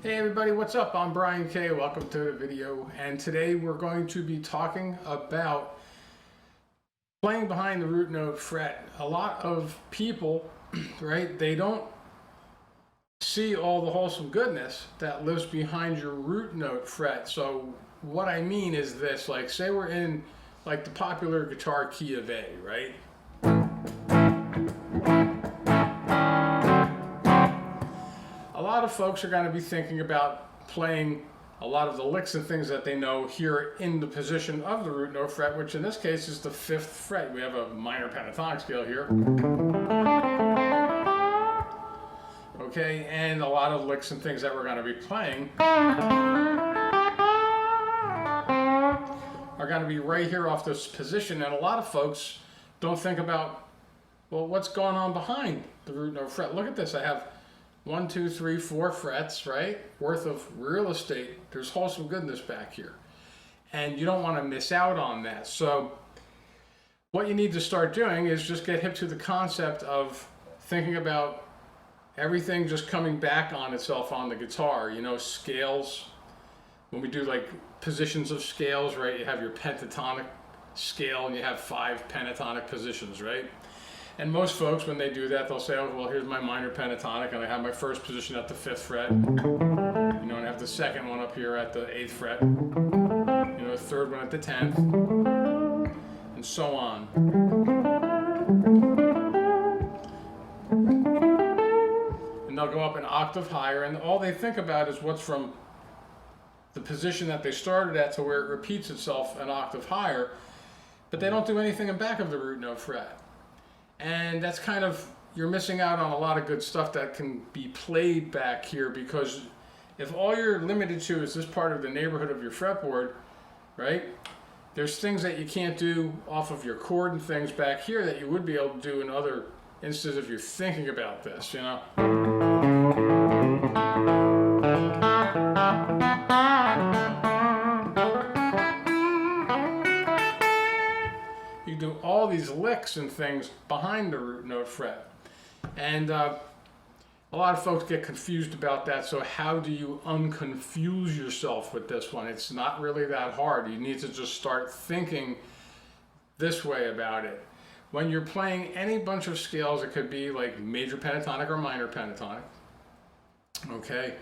Hey everybody, what's up? I'm Brian K. Welcome to the video, and today we're going to be talking about playing behind the root note fret. A lot of people, right, they don't see all the wholesome goodness that lives behind your root note fret. So what I mean is this, like say we're in like the popular guitar key of A, right? A lot of folks are going to be thinking about playing a lot of the licks and things that they know here in the position of the root note fret, which in this case is the 5th fret. We have a minor pentatonic scale here. Okay, and a lot of licks and things that we're going to be playing are going to be right here off this position, and a lot of folks don't think about, well, what's going on behind the root note fret. Look at this. I have 1, 2, 3, 4 frets, right, worth of real estate. There's wholesome goodness back here, and you don't want to miss out on that. So what you need to start doing is just get hip to the concept of thinking about everything just coming back on itself on the guitar. You know, scales, when we do like positions of scales, right, you have your pentatonic scale and you have 5 pentatonic positions, right? And most folks, when they do that, they'll say, oh, well, here's my minor pentatonic, and I have my first position at the 5th fret, you know, and I have the second one up here at the 8th fret, you know, the third one at the 10th, and so on. And they'll go up an octave higher, and all they think about is what's from the position that they started at to where it repeats itself an octave higher, but they don't do anything in back of the root note fret. And that's kind of, you're missing out on a lot of good stuff that can be played back here, because if all you're limited to is this part of the neighborhood of your fretboard, right, there's things that you can't do off of your chord and things back here that you would be able to do in other instances if you're thinking about this, you know. You do all these licks and things behind the root note fret, and a lot of folks get confused about that. So how do you unconfuse yourself with this one? It's not really that hard. You need to just start thinking this way about it. When you're playing any bunch of scales, it could be like major pentatonic or minor pentatonic, okay,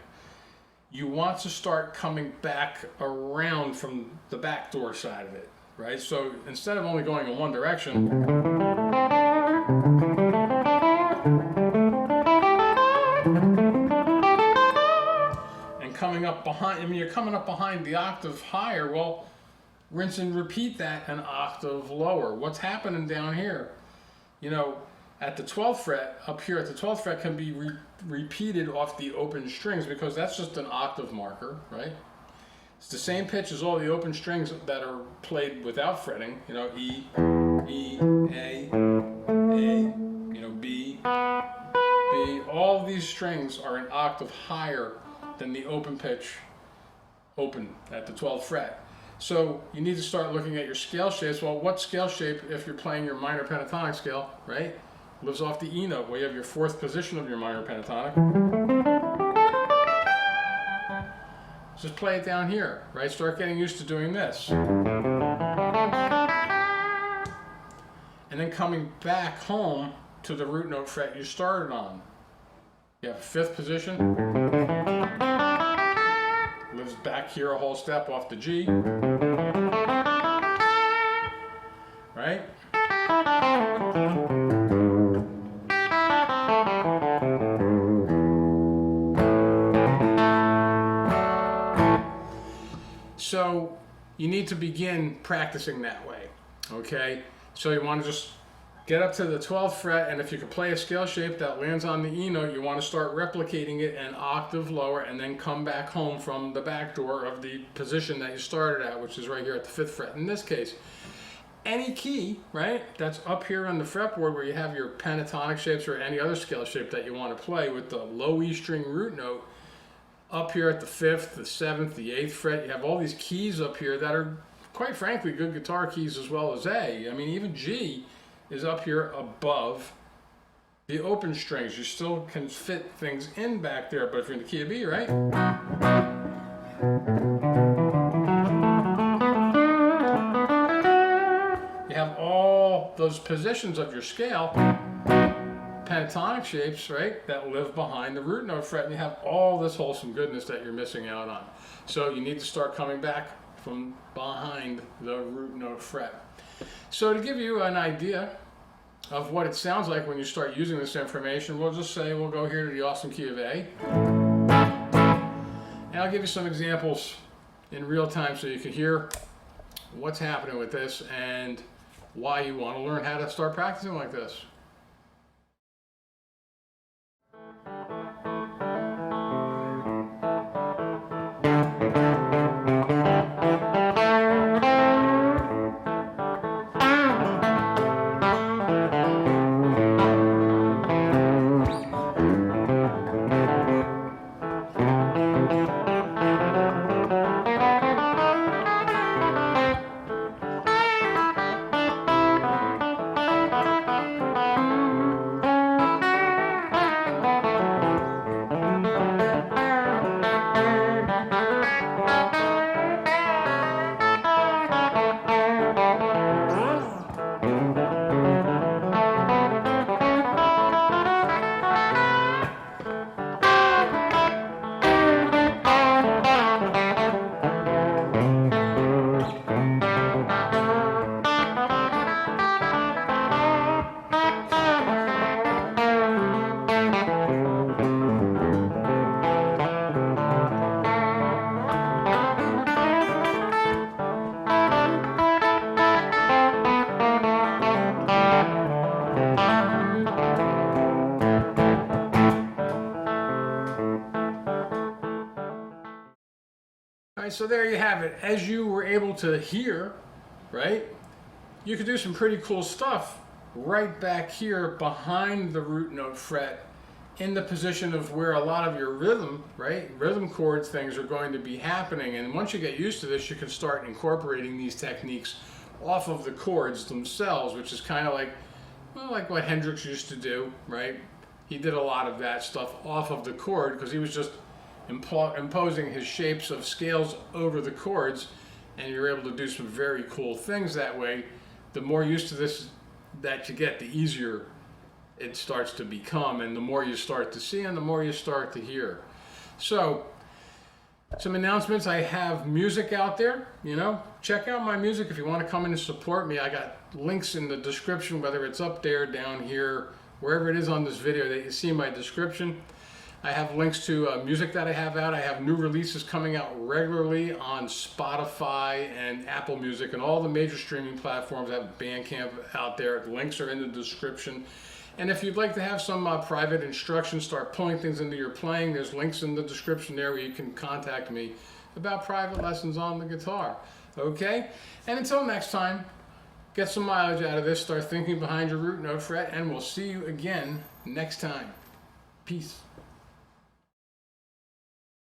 you want to start coming back around from the back door side of it. Right? So instead of only going in one direction, and coming up behind, I mean, you're coming up behind the octave higher, well, rinse and repeat that an octave lower. What's happening down here? You know, at the 12th fret, up here at the 12th fret can be repeated off the open strings, because that's just an octave marker, right? It's the same pitch as all the open strings that are played without fretting, you know, E, E, A, you know, B, B. All these strings are an octave higher than the open pitch, open at the 12th fret. So you need to start looking at your scale shapes. Well, what scale shape, if you're playing your minor pentatonic scale, right, lives off the E note, where you have your 4th position of your minor pentatonic? Just play it down here, right? Start getting used to doing this. And then coming back home to the root note fret you started on. You have a 5th position. Lives back here a whole step off the G. Right? So you need to begin practicing that way, okay? So you want to just get up to the 12th fret, and if you can play a scale shape that lands on the E note, you want to start replicating it an octave lower, and then come back home from the back door of the position that you started at, which is right here at the 5th fret. In this case, any key, right, that's up here on the fretboard where you have your pentatonic shapes or any other scale shape that you want to play with the low E string root note, up here at the 5th, the 7th, the 8th fret, you have all these keys up here that are, quite frankly, good guitar keys as well as A. I mean, even G is up here above the open strings. You still can fit things in back there, but if you're in the key of B, right? You have all those positions of your scale, pentatonic shapes, right, that live behind the root note fret, and you have all this wholesome goodness that you're missing out on. So you need to start coming back from behind the root note fret. So to give you an idea of what it sounds like when you start using this information, we'll just say we'll go here to the awesome key of A. And I'll give you some examples in real time so you can hear what's happening with this and why you want to learn how to start practicing like this. All right, so there you have it. As you were able to hear, right, you could do some pretty cool stuff right back here behind the root note fret in the position of where a lot of your rhythm, right, rhythm chords things are going to be happening. And once you get used to this, you can start incorporating these techniques off of the chords themselves, which is kind of like, well, like what Hendrix used to do, right? He did a lot of that stuff off of the chord because he was just imposing his shapes of scales over the chords, and you're able to do some very cool things that way. The more used to this that you get, the easier it starts to become, and the more you start to see and the more you start to hear. So some announcements: I have music out there, you know, check out my music if you want to come in and support me. I got links in the description, whether it's up there, down here, wherever it is on this video that you see my description. I have links to music that I have out. I have new releases coming out regularly on Spotify and Apple Music and all the major streaming platforms. I have Bandcamp out there. The links are in the description. And if you'd like to have some private instruction, start pulling things into your playing, there's links in the description there where you can contact me about private lessons on the guitar. Okay? And until next time, get some mileage out of this, start thinking behind your root note fret, and we'll see you again next time. Peace.